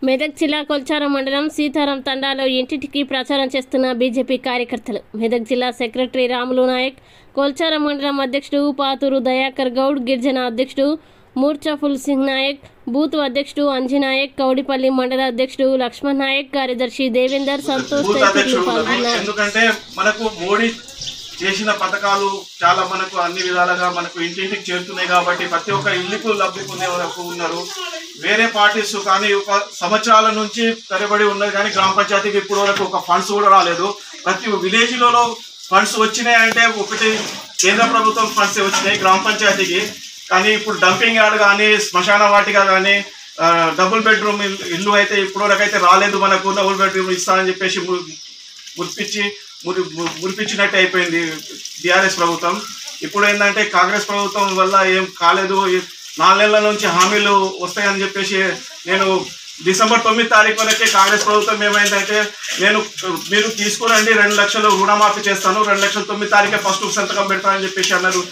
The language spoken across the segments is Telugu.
మెదక్ జిల్లా కొల్చారం మండలం సీతారాం తండాలో ఇంటింటికి ప్రచారం చేస్తున్న బీజేపీ కార్యకర్తలు. మెదక్ జిల్లా సెక్రటరీ రాములు నాయక్, కొల్చారం మండలం అధ్యక్షుడు పాతూరు దయాకర్ గౌడ్, గిరిజన అధ్యక్షుడు మూర్చా ఫుల్ సింగ్ నాయక్, బూత్ అధ్యక్షుడు అంజనాయక్, కౌడిపల్లి మండల అధ్యక్షుడు లక్ష్మణ్ నాయక్, కార్యదర్శి దేవేందర్, సంతోష్ తదితరులు పాల్గొన్నారు. ఎందుకంటే మనకు మోడీ చేసిన పథకాలు చాలా మనకు అన్ని విధాలుగా మనకు ఇంటింటికి చేరుతున్నాయి కాబట్టి ప్రతి ఒక్క ఇల్లుకు లబ్ధి పొందే వరకు ఉన్నారు. వేరే పార్టీస్ కానీ ఒక సంవత్సరాల నుంచి తరబడి ఉన్నది కానీ గ్రామ పంచాయతీకి ఇప్పుడు వరకు ఒక ఫండ్స్ కూడా రాలేదు. ప్రతి విలేజ్లలో ఫండ్స్ వచ్చినాయి అంటే ఒకటి కేంద్ర ప్రభుత్వం ఫండ్స్ వచ్చినాయి గ్రామ పంచాయతీకి. కానీ ఇప్పుడు డంపింగ్ యార్డ్ కానీ శ్మశాన వాటిక కానీ డబుల్ బెడ్రూమ్ ఇల్లు అయితే ఇప్పుడు వరకు అయితే రాలేదు. మనకు డబుల్ బెడ్రూమ్ ఇస్తానని చెప్పేసి మురిపించినట్టు అయిపోయింది టీఆర్ఎస్ ప్రభుత్వం. ఇప్పుడు ఏంటంటే కాంగ్రెస్ ప్రభుత్వం వల్ల ఏం కాలేదు. 4 నెలల నుంచి హామీలు వస్తాయని చెప్పేసి నేను డిసెంబర్ 9 తారీఖు వరకే కాంగ్రెస్ ప్రభుత్వం ఏమైందంటే మీరు తీసుకురండి 2 లక్షలు రుణమాఫీ చేస్తాను, 2 లక్షలు 9 తారీఖే ఫస్ట్ సంతకం పెడతానని చెప్పేసి అన్నారు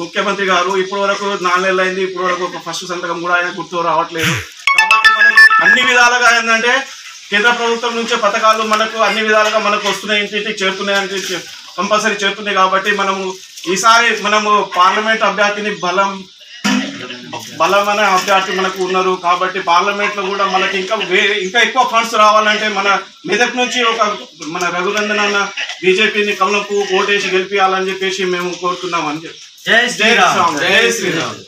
ముఖ్యమంత్రి గారు. ఇప్పుడు వరకు 4 నెలలు అయింది, ఇప్పుడు వరకు ఒక ఫస్ట్ సంతకం కూడా ఆయన గుర్తు రావట్లేదు. కాబట్టి మనకు అన్ని విధాలుగా ఏంటంటే కేంద్ర ప్రభుత్వం నుంచే పథకాలు మనకు అన్ని విధాలుగా మనకు వస్తున్నాయి, ఇంటింటికి చేరుతున్నాయని కంపల్సరీ చేరుతున్నాయి. కాబట్టి ఈసారి మనము పార్లమెంట్ అభ్యర్థిని బలమైన అభ్యర్థి మనకు ఉన్నారు. కాబట్టి పార్లమెంట్లో కూడా మనకి ఇంకా ఎక్కువ ఫండ్స్ రావాలంటే మన మెదక్ నుంచి మన రఘునందన్ అన్న బీజేపీని కమలంపు ఓటేసి గెలిపియాలని చెప్పేసి మేము కోరుతున్నాం అని చెప్పి. జై శ్రీరామ్.